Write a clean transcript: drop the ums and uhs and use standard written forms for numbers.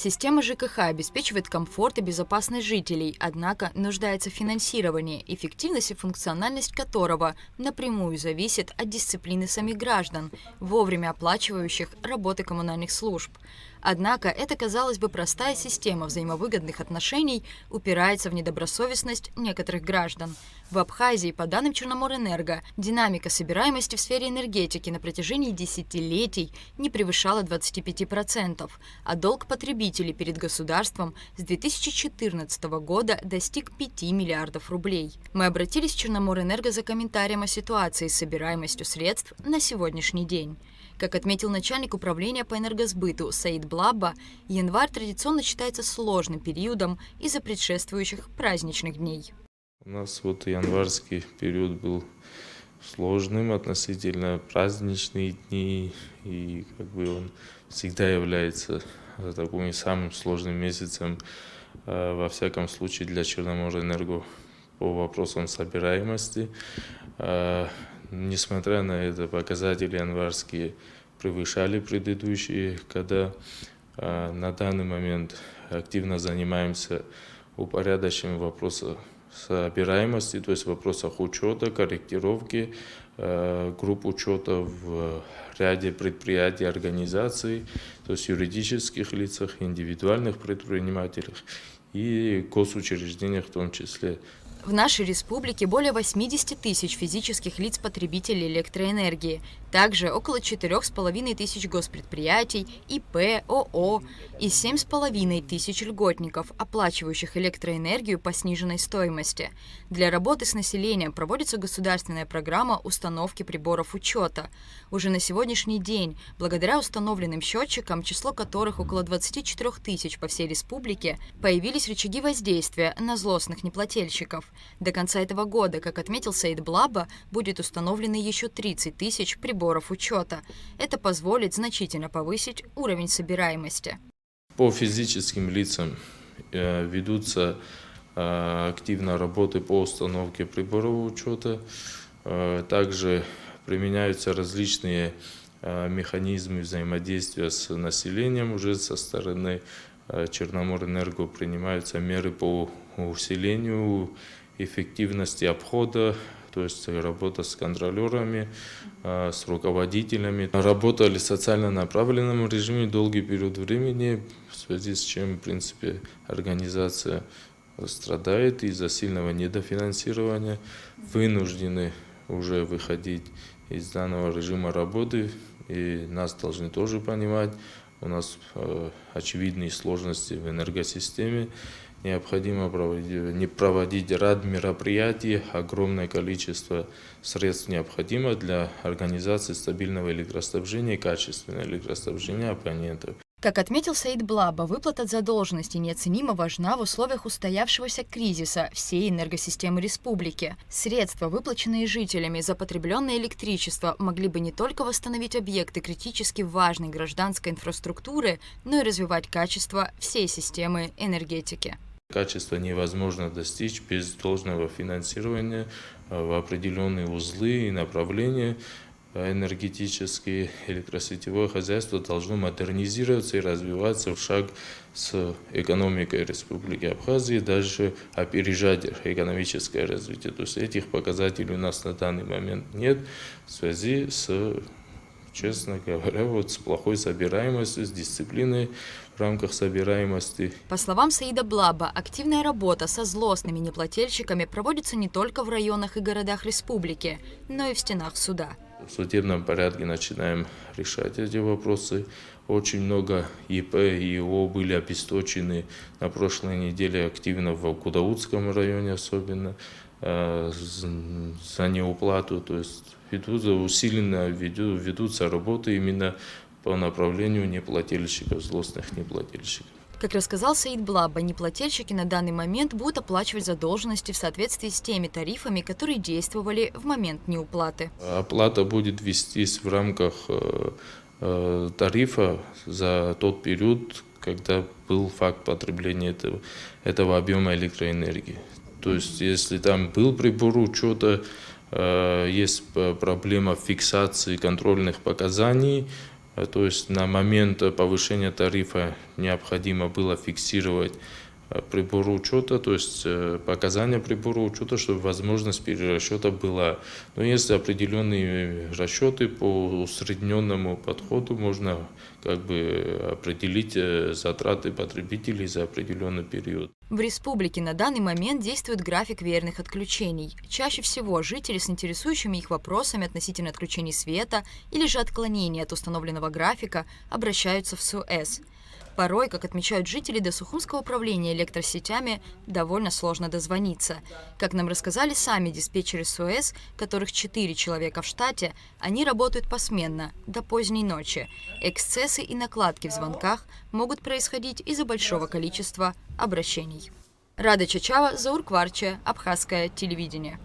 Система ЖКХ обеспечивает комфорт и безопасность жителей, однако нуждается в финансировании, эффективность и функциональность которого напрямую зависит от дисциплины самих граждан, вовремя оплачивающих работы коммунальных служб. Однако эта, казалось бы, простая система взаимовыгодных отношений упирается в недобросовестность некоторых граждан. В Абхазии, по данным Черноморэнерго, динамика собираемости в сфере энергетики на протяжении десятилетий не превышала 25%, а долг потребителей перед государством с 2014 года достиг 5 миллиардов рублей. Мы обратились в Черноморэнерго за комментарием о ситуации с собираемостью средств на сегодняшний день. Как отметил начальник управления по энергосбыту Саид Блабба, январь традиционно считается сложным периодом из-за предшествующих праздничных дней. У нас январский период был сложным относительно праздничные дни, и он всегда является таким самым сложным месяцем, во всяком случае для Черноморэнерго по вопросам собираемости. Несмотря на это, показатели январские превышали предыдущие, когда на данный момент активно занимаемся упорядочением вопроса собираемости, то есть в вопросах учета, корректировки групп учета в ряде предприятий, организаций, то есть юридических лицах, индивидуальных предпринимателях и госучреждениях в том числе. В нашей республике более 80 тысяч физических лиц-потребителей электроэнергии, также около 4,5 тысяч госпредприятий, ИП, ООО и 7,5 тысяч льготников, оплачивающих электроэнергию по сниженной стоимости. Для работы с населением проводится государственная программа установки приборов учета. Уже на сегодняшний день, благодаря установленным счетчикам, число которых около 24 тысяч по всей республике, появились рычаги воздействия на злостных неплательщиков. До конца этого года, как отметил Саид Блабба, будет установлено еще 30 тысяч приборов учета. Это позволит значительно повысить уровень собираемости. По физическим лицам ведутся активно работы по установке приборов учета. Также применяются различные механизмы взаимодействия с населением уже со стороны Черноморэнерго. Принимаются меры по усилению эффективности обхода, то есть работа с контролерами, с руководителями. Работали в социально направленном режиме долгий период времени, в связи с чем, в принципе, организация страдает из-за сильного недофинансирования. Вынуждены уже выходить из данного режима работы, и нас должны тоже понимать. У нас очевидные сложности в энергосистеме. Необходимо проводить ряд мероприятий, огромное количество средств необходимо для организации стабильного электроснабжения и качественного электроснабжения абонентов. Как отметил Саид Блабба, выплата задолженности неоценимо важна в условиях устоявшегося кризиса всей энергосистемы республики. Средства, выплаченные жителями за потребленное электричество, могли бы не только восстановить объекты критически важной гражданской инфраструктуры, но и развивать качество всей системы энергетики. Качество невозможно достичь без должного финансирования в определенные узлы и направления. Энергетические электросетевое хозяйство должно модернизироваться и развиваться в шаг с экономикой Республики Абхазии, даже опережать экономическое развитие. То есть этих показателей у нас на данный момент нет в связи с, честно говоря, с плохой собираемостью, с дисциплиной в рамках собираемости. По словам Саида Блабба, активная работа со злостными неплательщиками проводится не только в районах и городах республики, но и в стенах суда. В судебном порядке начинаем решать эти вопросы. Очень много ИП и ИО были обесточены на прошлой неделе активно в Гудаутском районе, особенно за неуплату. То есть усиленно ведутся работы именно по направлению неплательщиков, злостных неплательщиков. Как рассказал Саид Блабба, неплательщики на данный момент будут оплачивать задолженности в соответствии с теми тарифами, которые действовали в момент неуплаты. Оплата будет вестись в рамках тарифа за тот период, когда был факт потребления этого объема электроэнергии. То есть, если там был прибор учета, есть проблема фиксации контрольных показаний, То есть на момент повышения тарифа необходимо было фиксировать прибор учета, то есть показания прибора учета, чтобы возможность перерасчета была. Но есть определенные расчеты по усредненному подходу, можно определить затраты потребителей за определенный период. В республике на данный момент действует график веерных отключений. Чаще всего жители с интересующими их вопросами относительно отключений света или же отклонений от установленного графика обращаются в СОЭС. Порой, как отмечают жители, до Сухумского управления электросетями довольно сложно дозвониться. Как нам рассказали сами диспетчеры СОЭС, которых 4 человека в штате, они работают посменно, до поздней ночи. Эксцессы и накладки в звонках могут происходить из-за большого количества обращений. Рада Чачава, Заур Кварче, Абхазское телевидение.